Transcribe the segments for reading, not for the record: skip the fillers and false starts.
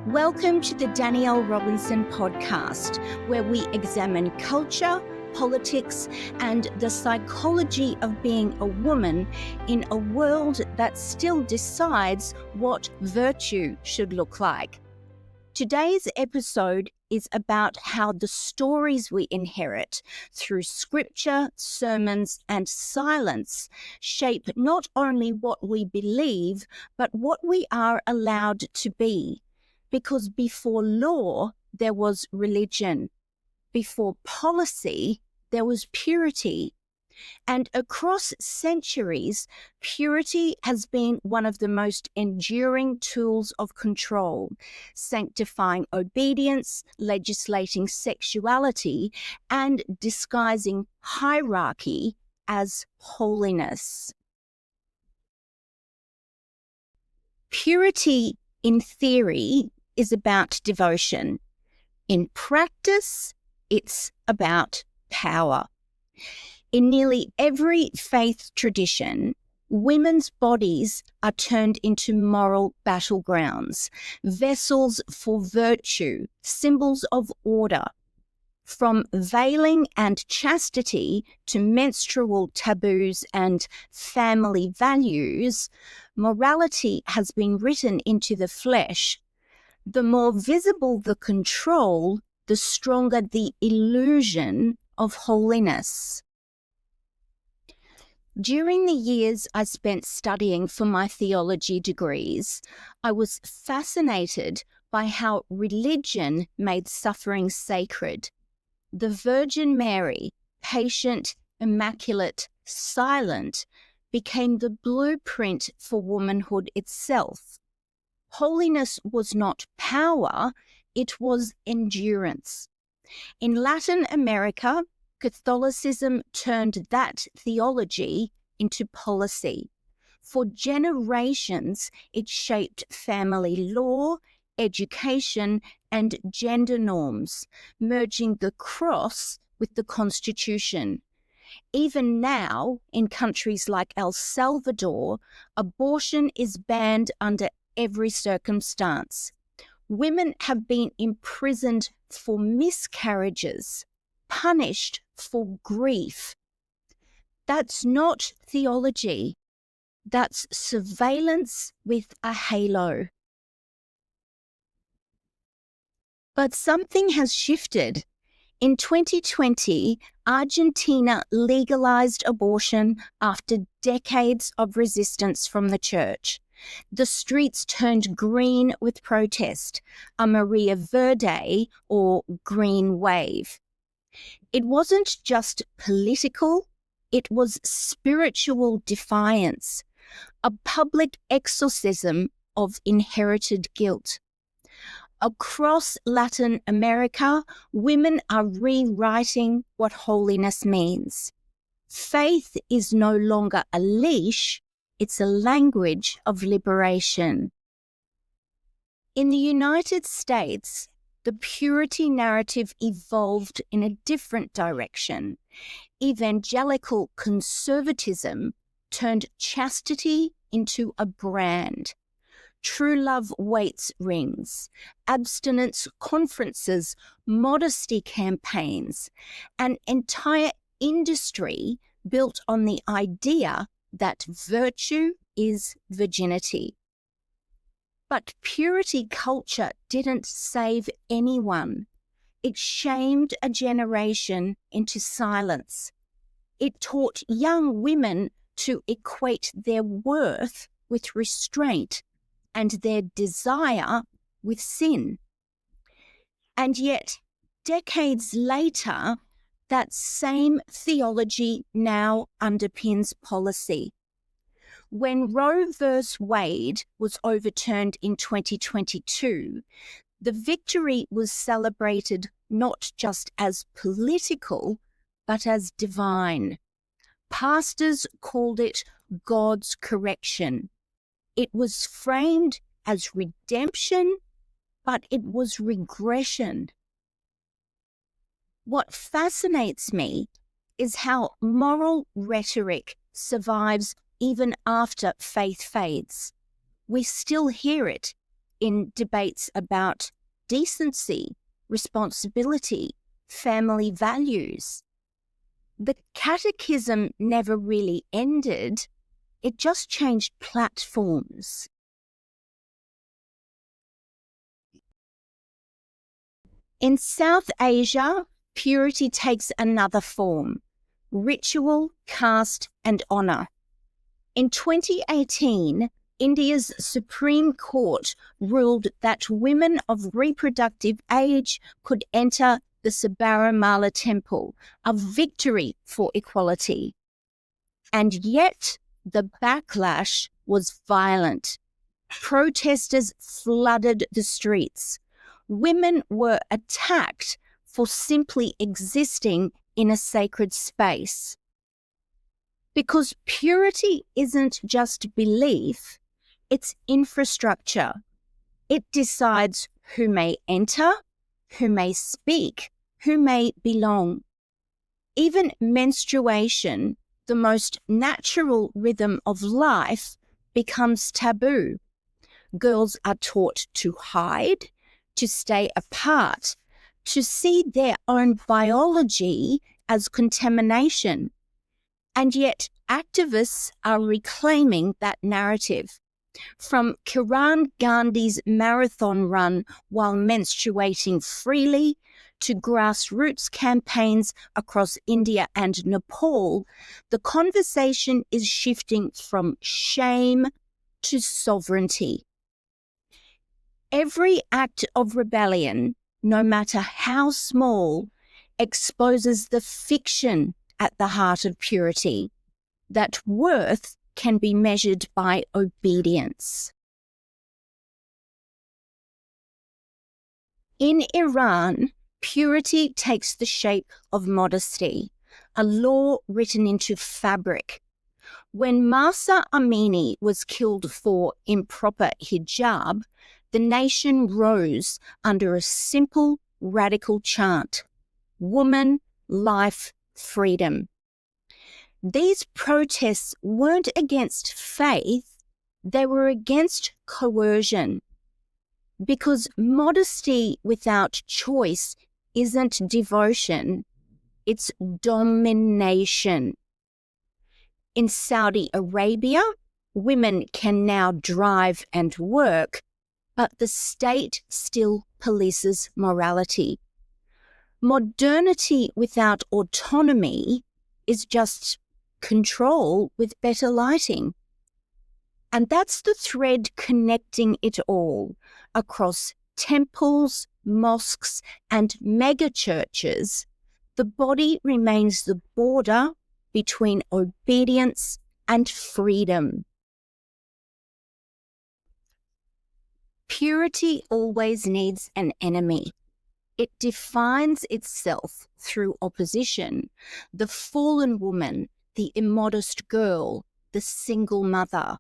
Welcome to the Danielle Robinson Podcast, where we examine culture, politics, and the psychology of being a woman in a world that still decides what virtue should look like. Today's episode is about how the stories we inherit through scripture, sermons, and silence shape not only what we believe, but what we are allowed to be. Because before law, there was religion. Before policy, there was purity. And across centuries, purity has been one of the most enduring tools of control, sanctifying obedience, legislating sexuality, and disguising hierarchy as holiness. Purity, in theory, is about devotion. In practice, it's about power. In nearly every faith tradition, women's bodies are turned into moral battlegrounds, vessels for virtue, symbols of order. From veiling and chastity to menstrual taboos and family values, morality has been written into the flesh. The more visible the control, the stronger the illusion of holiness. During the years I spent studying for my theology degrees, I was fascinated by how religion made suffering sacred. The Virgin Mary, patient, immaculate, silent, became the blueprint for womanhood itself. Holiness was not power, it was endurance. In Latin America, Catholicism turned that theology into policy. For generations, it shaped family law, education, and gender norms, merging the cross with the Constitution. Even now, in countries like El Salvador, abortion is banned under every circumstance. Women have been imprisoned for miscarriages, punished for grief. That's not theology. That's surveillance with a halo. But something has shifted. In 2020, Argentina legalized abortion after decades of resistance from the church. The streets turned green with protest, a Maria Verde or green wave. It wasn't just political, it was spiritual defiance, a public exorcism of inherited guilt. Across Latin America, women are rewriting what holiness means. Faith is no longer a leash, it's a language of liberation. In the United States, the purity narrative evolved in a different direction. Evangelical conservatism turned chastity into a brand. True love waits rings, abstinence conferences, modesty campaigns, an entire industry built on the idea that virtue is virginity. But purity culture didn't save anyone. It shamed a generation into silence. It taught young women to equate their worth with restraint and their desire with sin. And yet, decades later, that same theology now underpins policy. When Roe v. Wade was overturned in 2022, the victory was celebrated not just as political, but as divine. Pastors called it God's correction. It was framed as redemption, but it was regression. What fascinates me is how moral rhetoric survives even after faith fades. We still hear it in debates about decency, responsibility, family values. The catechism never really ended, it just changed platforms. In South Asia, purity takes another form: ritual, caste, and honour. In 2018, India's Supreme Court ruled that women of reproductive age could enter the Sabarimala temple, a victory for equality. And yet, the backlash was violent. Protesters flooded the streets. Women were attacked for simply existing in a sacred space. Because purity isn't just belief, it's infrastructure. It decides who may enter, who may speak, who may belong. Even menstruation, the most natural rhythm of life, becomes taboo. Girls are taught to hide, to stay apart, to see their own biology as contamination. And yet activists are reclaiming that narrative. From Kiran Gandhi's marathon run while menstruating freely to grassroots campaigns across India and Nepal, the conversation is shifting from shame to sovereignty. Every act of rebellion, no matter how small, exposes the fiction at the heart of purity, that worth can be measured by obedience. In Iran, purity takes the shape of modesty, a law written into fabric. When Mahsa Amini was killed for improper hijab, the nation rose under a simple, radical chant: woman, life, freedom. These protests weren't against faith, they were against coercion. Because modesty without choice isn't devotion, it's domination. In Saudi Arabia, women can now drive and work, but the state still polices morality. Modernity without autonomy is just control with better lighting. And that's the thread connecting it all across temples, mosques, and megachurches. The body remains the border between obedience and freedom. Purity always needs an enemy. It defines itself through opposition: the fallen woman, the immodest girl, the single mother.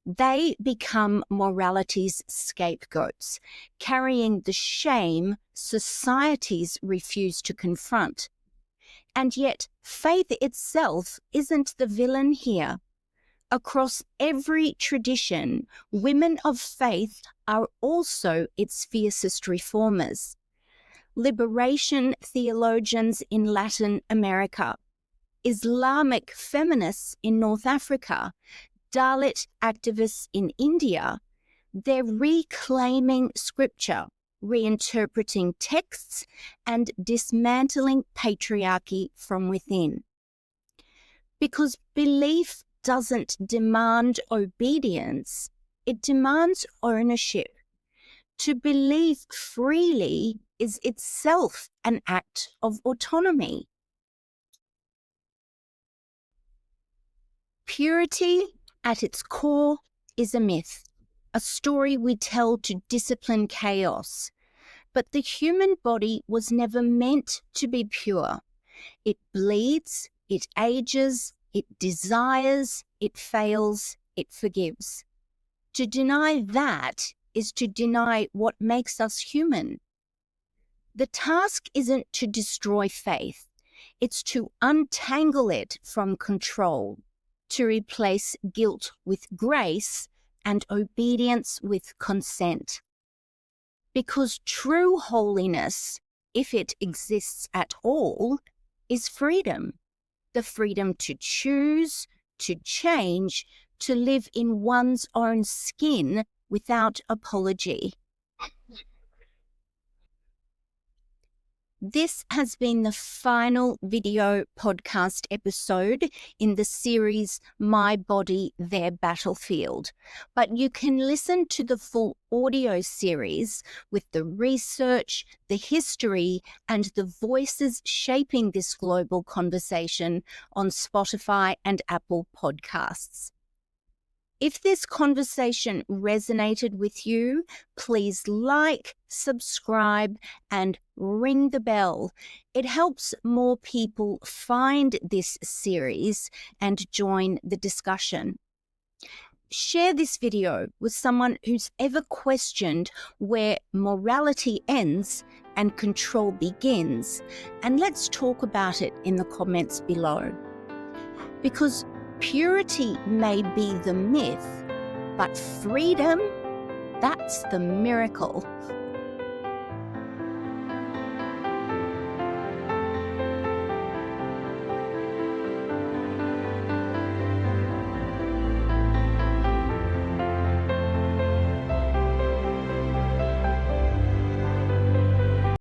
They become morality's scapegoats, carrying the shame societies refuse to confront. And yet, faith itself isn't the villain here. Across every tradition, women of faith are also its fiercest reformers. Liberation theologians in Latin America, Islamic feminists in North Africa, Dalit activists in India, they're reclaiming scripture, reinterpreting texts, and dismantling patriarchy from within. Because belief doesn't demand obedience, it demands ownership. To believe freely is itself an act of autonomy. Purity, at its core, is a myth, a story we tell to discipline chaos. But the human body was never meant to be pure. It bleeds, it ages, it desires, it fails, it forgives. To deny that is to deny what makes us human. The task isn't to destroy faith, it's to untangle it from control, to replace guilt with grace and obedience with consent. Because true holiness, if it exists at all, is freedom. The freedom to choose, to change, to live in one's own skin without apology. This has been the final video podcast episode in the series My Body, Their Battlefield. But you can listen to the full audio series with the research, the history, and the voices shaping this global conversation on Spotify and Apple Podcasts. If this conversation resonated with you, please like, subscribe, and ring the bell. It helps more people find this series and join the discussion. Share this video with someone who's ever questioned where morality ends and control begins, and let's talk about it in the comments below. Because purity may be the myth, but freedom, that's the miracle.